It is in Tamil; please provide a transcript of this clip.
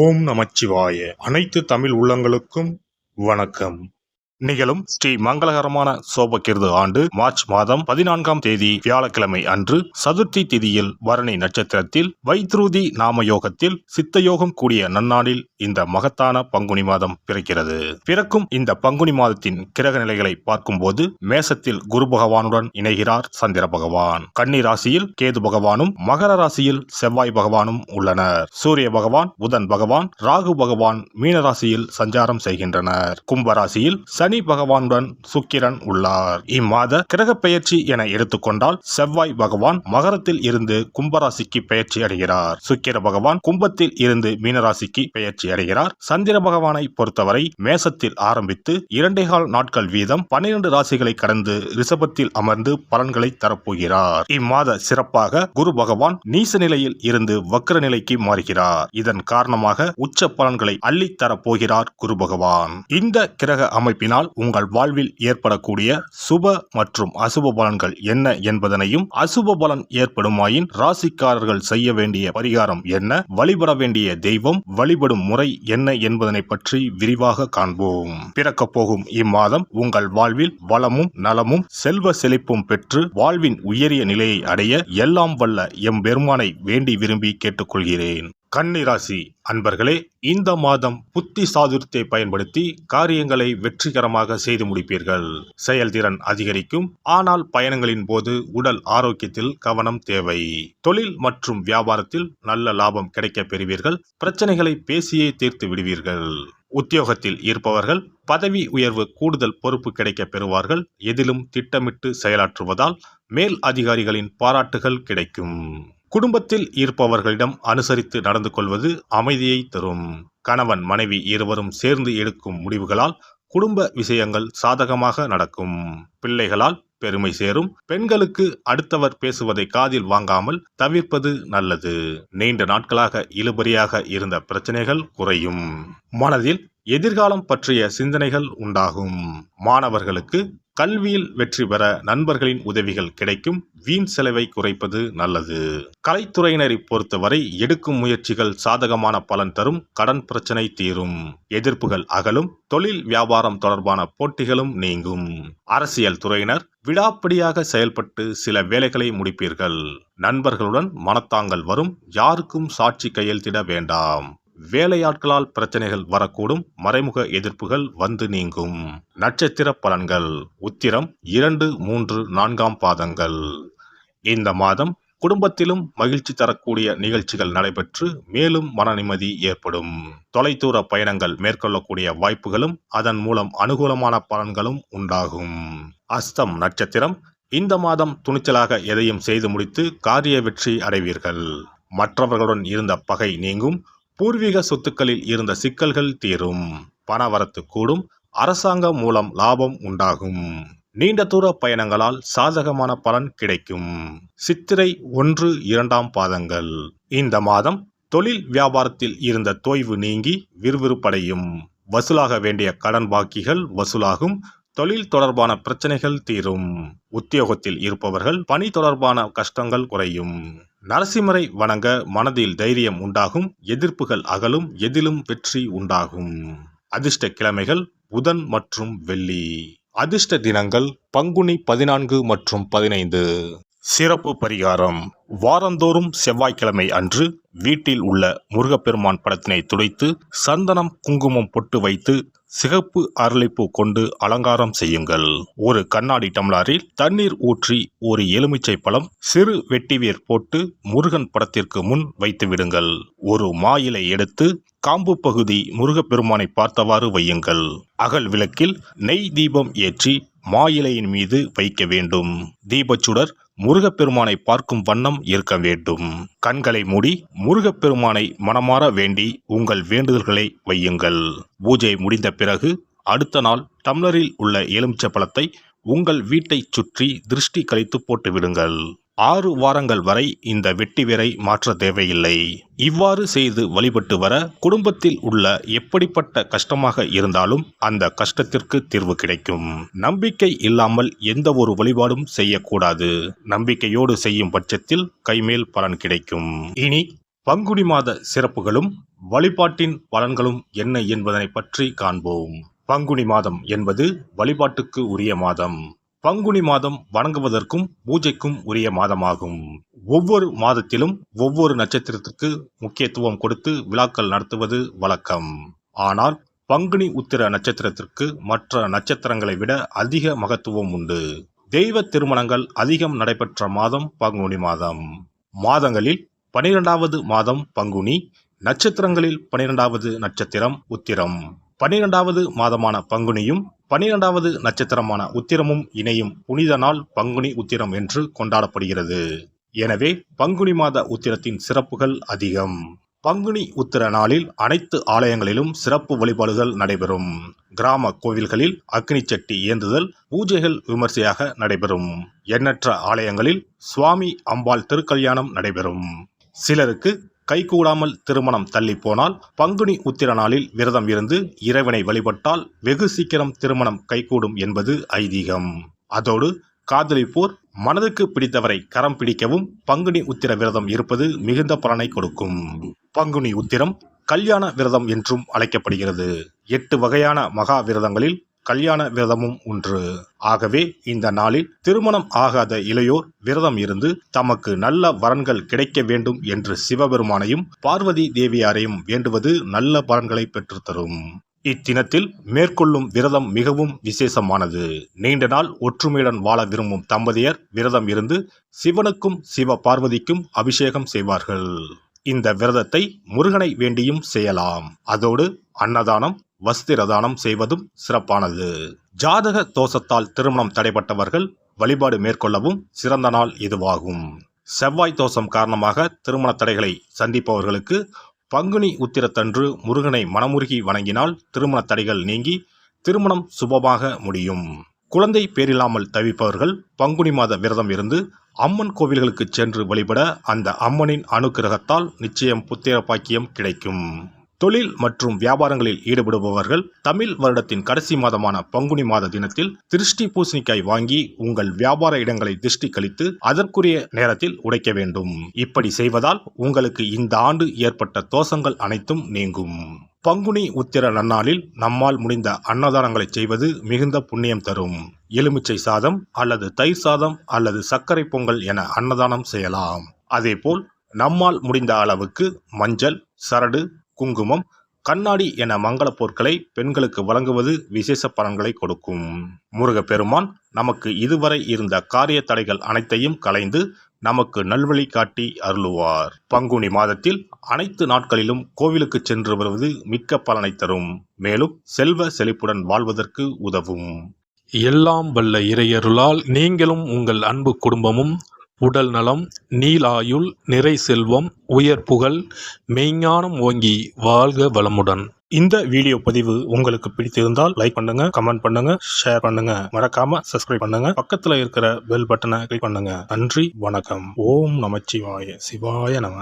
ஓம் நமச்சிவாய. அனைத்து தமிழ் உள்ளங்களுக்கும் வணக்கம். நிகழும் ஸ்ரீ மங்களகரமான சோபகிருது ஆண்டு மார்ச் மாதம் 14ஆம் தேதி வியாழக்கிழமை அன்று சதுர்த்தி திதியில் பரணி நட்சத்திரத்தில் வைத்ருதி நாம யோகத்தில் சித்தயோகம் கூடிய நன்னாளில் இந்த மகத்தான பங்குனி மாதம் பிறக்கிறது. பிறக்கும் இந்த பங்குனி மாதத்தின் கிரக நிலைகளை பார்க்கும்போது மேசத்தில் குரு பகவானுடன் இணைகிறார் சந்திர பகவான். கன்னி ராசியில் கேது பகவானும் மகர ராசியில் செவ்வாய் பகவானும் உள்ளனர். சூரிய பகவான், புதன் பகவான், ராகு பகவான் மீனராசியில் சஞ்சாரம் செய்கின்றனர். கும்பராசியில் சனி பகவானுடன் சுக்கிரன் உள்ளார். இம்மாத கிரக பெயர்ச்சி என எடுத்துக்கொண்டால் செவ்வாய் பகவான் மகரத்தில் இருந்து கும்பராசிக்கு பெயர்ச்சி அடைகிறார். சுக்கிர பகவான் கும்பத்தில் இருந்து மீனராசிக்கு பெயர்ச்சி அடைகிறார். சந்திர பகவானை பொறுத்தவரை மேசத்தில் ஆரம்பித்து 2.25 நாட்கள் வீதம் 12 ராசிகளை கடந்து ரிஷபத்தில் அமர்ந்து பலன்களை தரப்போகிறார். இம்மாத சிறப்பாக குரு பகவான் நீச நிலையில் இருந்து வக்ர நிலைக்கு மாறுகிறார். இதன் காரணமாக உச்ச பலன்களை அள்ளித் தரப்போகிறார் குரு பகவான். இந்த கிரக அமைப்பினால் உங்கள் வாழ்வில் ஏற்படக்கூடிய சுப மற்றும் அசுப பலன்கள் என்ன என்பதனையும், அசுப பலன் ஏற்படுமாயின் ராசிக்காரர்கள் செய்ய வேண்டிய பரிகாரம் என்ன, வழிபட வேண்டிய தெய்வம், வழிபடும் முறை என்ன என்பதனை பற்றி விரிவாக காண்போம். பிறக்க போகும் இம்மாதம் உங்கள் வாழ்வில் வளமும் நலமும் செல்வ செழிப்பும் பெற்று வாழ்வின் உயரிய நிலையை அடைய எல்லாம் வல்ல எம்பெருமானை வேண்டி விரும்பி கேட்டுக்கொள்கிறேன். கன்னிராசி அன்பர்களே, இந்த மாதம் புத்தி சாதுரியத்தை பயன்படுத்தி காரியங்களை வெற்றிகரமாக செய்து முடிப்பீர்கள். செயல்திறன் அதிகரிக்கும். ஆனால் பயணங்களின் போது உடல் ஆரோக்கியத்தில் கவனம் தேவை. தொழில் மற்றும் வியாபாரத்தில் நல்ல லாபம் கிடைக்க பெறுவீர்கள். பிரச்சனைகளை பேசியே தீர்த்து விடுவீர்கள். உத்தியோகத்தில் இருப்பவர்கள் பதவி உயர்வு, கூடுதல் பொறுப்பு கிடைக்க பெறுவார்கள். எதிலும் திட்டமிட்டு செயலாற்றுவதால் மேல் அதிகாரிகளின் பாராட்டுகள் கிடைக்கும். குடும்பத்தில் இருப்பவர்களிடம் அனுசரித்து நடந்து கொள்வது அமைதியை தரும். கணவன் மனைவி இருவரும் சேர்ந்து எடுக்கும் முடிவுகளால் குடும்ப விஷயங்கள் சாதகமாக நடக்கும். பிள்ளைகளால் பெருமை சேரும். பெண்களுக்கு அடுத்தவர் பேசுவதை காதில் வாங்காமல் தவிர்ப்பது நல்லது. நீண்ட நாட்களாக இழுபறியாக இருந்த பிரச்சனைகள் குறையும். மனதில் எதிர்காலம் பற்றிய சிந்தனைகள் உண்டாகும். மாணவர்களுக்கு கல்வியில் வெற்றி பெற நண்பர்களின் உதவிகள் கிடைக்கும். வீண் செலவை குறைப்பது நல்லது. கலைத்துறையினரை பொறுத்தவரை எடுக்கும் முயற்சிகள் சாதகமான பலன் தரும். கடன் பிரச்சனை தீரும். எதிர்ப்புகள் அகலும். தொழில் வியாபாரம் தொடர்பான போட்டிகளும் நீங்கும். அரசியல் துறையினர் விடாப்பிடியாக செயல்பட்டு சில வேலைகளை முடிப்பீர்கள். நண்பர்களுடன் மனத்தாங்கல் வரும். யாருக்கும் சாட்சி கையெழுத்திட வேண்டாம். வேலையாட்களால் பிரச்சனைகள் வரக்கூடும். மறைமுக எதிர்ப்புகள் வந்து நீங்கும். நட்சத்திர பலன்கள். உத்திரம் 2, 3, 4ஆம் பாதங்கள். இந்த மாதம் குடும்பத்திலும் மகிழ்ச்சி தரக்கூடிய நிகழ்ச்சிகள் நடைபெற்று மேலும் மன நிம்மதி ஏற்படும். தொலைதூர பயணங்கள் மேற்கொள்ளக்கூடிய வாய்ப்புகளும் அதன் மூலம் அனுகூலமான பலன்களும் உண்டாகும். அஸ்தம் நட்சத்திரம். இந்த மாதம் துணிச்சலாக எதையும் செய்து முடித்து காரிய வெற்றி அடைவீர்கள். மற்றவர்களுடன் இருந்த பகை நீங்கும். பூர்வீக சொத்துக்களில் இருந்த சிக்கல்கள் தீரும். பணவரத்து கூடும். அரசாங்கம் மூலம் லாபம் உண்டாகும். நீண்ட தூர பயணங்களால் சாதகமான பலன் கிடைக்கும். சித்திரை 1, 2ஆம் பாதங்கள். இந்த மாதம் தொழில் வியாபாரத்தில் இருந்த தொய்வு நீங்கி விறுவிறுப்படையும். வசூலாக வேண்டிய கடன் பாக்கிகள் வசூலாகும். தொழில் தொடர்பான பிரச்சனைகள் தீரும். உத்தியோகத்தில் இருப்பவர்கள் பணி தொடர்பான கஷ்டங்கள் குறையும். நரசிம்மரை வணங்க மனதில் தைரியம் உண்டாகும். எதிர்ப்புகள் அகலும். எதிலும் வெற்றி உண்டாகும். அதிர்ஷ்ட கிழமைகள் புதன் மற்றும் வெள்ளி. அதிர்ஷ்ட தினங்கள் பங்குனி 14 மற்றும் 15. சிறப்பு பரிகாரம். வாரந்தோறும் செவ்வாய்க்கிழமை அன்று வீட்டில் உள்ள முருகப்பெருமான் படத்தினை துடைத்து சந்தனம் குங்குமம் பொட்டு வைத்து சிகப்பு அரளிப்பூ கொண்டு அலங்காரம் செய்யுங்கள். ஒரு கண்ணாடி டம்ளரில் தண்ணீர் ஊற்றி ஒரு எலுமிச்சை பழம், சிறு வெட்டிவேர் போட்டு முருகன் படத்திற்கு முன் வைத்து விடுங்கள். ஒரு மா இலை எடுத்து காம்பு பகுதி முருகப்பெருமானை பார்த்தவாறு வையுங்கள். அகல் விளக்கில் நெய் தீபம் ஏற்றி மா இலையின் மீது வைக்க வேண்டும். தீபச்சுடர் முருகப்பெருமானை பார்க்கும் வண்ணம் இருக்க வேண்டும். கண்களை மூடி முருகப்பெருமானை மனமாற வேண்டி உங்கள் வேண்டுதல்களை வையுங்கள். பூஜை முடிந்த பிறகு அடுத்த நாள் டம்ளரில் உள்ள எலுமிச்சை பழத்தை உங்கள் வீட்டை சுற்றி திருஷ்டி கழித்து போட்டு விடுங்கள். 6 வாரங்கள் வரை இந்த வெட்டிவேரை மாற்ற தேவையில்லை. இவ்வாறு செய்து வழிபட்டு வர குடும்பத்தில் உள்ள எப்படிப்பட்ட கஷ்டமாக இருந்தாலும் அந்த கஷ்டத்திற்கு தீர்வு கிடைக்கும். நம்பிக்கை இல்லாமல் எந்த ஒரு வழிபாடும் செய்யக்கூடாது. நம்பிக்கையோடு செய்யும் பட்சத்தில் கைமேல் பலன் கிடைக்கும். இனி பங்குனி மாத சிறப்புகளும் வழிபாட்டின் பலன்களும் என்ன என்பதனை பற்றி காண்போம். பங்குனி மாதம் என்பது வழிபாட்டுக்கு உரிய மாதம். பங்குனி மாதம் வணங்குவதற்கும் பூஜைக்கும் உரிய மாதமாகும். ஒவ்வொரு மாதத்திலும் ஒவ்வொரு நட்சத்திரத்திற்கு முக்கியத்துவம் கொடுத்து விழாக்கள் நடத்துவது வழக்கம். ஆனால் பங்குனி உத்திர நட்சத்திரத்திற்கு மற்ற நட்சத்திரங்களை விட அதிக மகத்துவம் உண்டு. தெய்வ திருமணங்கள் அதிகம் நடைபெற்ற மாதம் பங்குனி மாதம். மாதங்களில் 12வது மாதம் பங்குனி, நட்சத்திரங்களில் 12வது நட்சத்திரம் உத்திரம். 12வது மாதமான பங்குனியும் 12வது நட்சத்திரமான உத்திரமும் இணையும் புனித நாள் பங்குனி உத்திரம் என்று கொண்டாடப்படுகிறது. எனவே பங்குனி மாத உத்திரத்தின் சிறப்புகள் அதிகம். பங்குனி உத்திர நாளில் அனைத்து ஆலயங்களிலும் சிறப்பு வழிபாடுகள் நடைபெறும். கிராம கோவில்களில் அக்னி சட்டி ஏந்துதல், பூஜைகள் விமர்சையாக நடைபெறும். எண்ணற்ற ஆலயங்களில் சுவாமி அம்பாள் திருக்கல்யாணம் நடைபெறும். சிலருக்கு கைகூடாமல் திருமணம் தள்ளி போனால் பங்குனி உத்திர நாளில் விரதம் இருந்து இறைவனை வழிபட்டால் வெகு சீக்கிரம் திருமணம் கைகூடும் என்பது ஐதீகம். அதோடு காதலிப்போர் மனதுக்கு பிடித்தவரை கரம் பிடிக்கவும் பங்குனி உத்திர விரதம் இருப்பது மிகுந்த பலனை கொடுக்கும். பங்குனி உத்திரம் கல்யாண விரதம் என்றும் அழைக்கப்படுகிறது. 8 வகையான மகா விரதங்களில் கல்யாண விரதமும் ஒன்று. ஆகவே இந்த நாளில் திருமணம் ஆகாத இளையோர் விரதம் இருந்து தமக்கு நல்ல வரன்கள் கிடைக்க வேண்டும் என்று சிவபெருமானையும் பார்வதி தேவியாரையும் வேண்டுவது நல்ல பலன்களை பெற்றுத்தரும். இத்தினத்தில் மேற்கொள்ளும் விரதம் மிகவும் விசேஷமானது. நீண்ட நாள் ஒற்றுமையுடன் வாழ விரும்பும் தம்பதியர் விரதம் இருந்து சிவனுக்கும் சிவ பார்வதிக்கும் அபிஷேகம் செய்வார்கள். இந்த விரதத்தை முருகனை வேண்டியும் செய்யலாம். அதோடு அன்னதானம், வஸ்திரதானம் செய்வதும் சிறப்பானது. ஜாதக தோஷத்தால் திருமணம் தடைப்பட்டவர்கள் வழிபாடு மேற்கொள்ளவும் சிறந்த நாள் இதுவாகும். செவ்வாய் தோஷம் காரணமாக திருமண தடைகளை சந்திப்பவர்களுக்கு பங்குனி உத்திரத்தன்று முருகனை மனமுருகி வணங்கினால் திருமண தடைகள் நீங்கி திருமணம் சுபமாக முடியும். குழந்தை பேரில்லாமல் தவிப்பவர்கள் பங்குனி மாத விரதம் இருந்து அம்மன் கோவில்களுக்கு சென்று வழிபட அந்த அம்மனின் அனுக்கிரகத்தால் நிச்சயம் புத்திர பாக்கியம் கிடைக்கும். தொழில் மற்றும் வியாபாரங்களில் ஈடுபடுபவர்கள் தமிழ் வருடத்தின் கடைசி மாதமான பங்குனி மாத தினத்தில் திருஷ்டி பூசணிக்காய் வாங்கி உங்கள் வியாபார இடங்களை திருஷ்டி கழித்து அதற்குரிய நேரத்தில் உடைக்க வேண்டும். இப்படி செய்வதால் உங்களுக்கு இந்த ஆண்டு ஏற்பட்ட தோஷங்கள் அனைத்தும் நீங்கும். பங்குனி உத்திர நன்னாளில் நம்மால் முடிந்த அன்னதானங்களை செய்வது மிகுந்த புண்ணியம் தரும். எலுமிச்சை சாதம் அல்லது தயிர் சாதம் அல்லது சர்க்கரை பொங்கல் என அன்னதானம் செய்யலாம். அதேபோல் நம்மால் முடிந்த அளவுக்கு மஞ்சள், சரடு, குங்குமம், கண்ணாடி என மங்கள பொருட்களை பெண்களுக்கு வழங்குவது விசேஷ பலன்களை கொடுக்கும். முருகப்பெருமான் நமக்கு இதுவரை இருந்த காரிய தடைகள் அனைத்தையும் களைந்து நமக்கு நல்வழி காட்டி அருளுவார். பங்குனி மாதத்தில் அனைத்து நாட்களிலும் கோவிலுக்கு சென்று வருவது மிக்க பலனை தரும். மேலும் செல்வ செழிப்புடன் வாழ்வதற்கு உதவும். எல்லாம் வல்ல இறையருளால் நீங்களும் உங்கள் அன்பு குடும்பமும் உடல் நலம், நீலாயுள், நிறை செல்வம், உயர் புகழ், மெய்ஞானம் ஓங்கி வாழ்க வளமுடன். இந்த வீடியோ பதிவு உங்களுக்கு பிடித்திருந்தால் லைக் பண்ணுங்க, கமெண்ட் பண்ணுங்க, ஷேர் பண்ணுங்க, மறக்காம சப்ஸ்கிரைப் பண்ணுங்க, பக்கத்துல இருக்கிற பெல் பட்டனை கிளிக் பண்ணுங்க. நன்றி, வணக்கம். ஓம் நமச்சிவாய. சிவாய நம.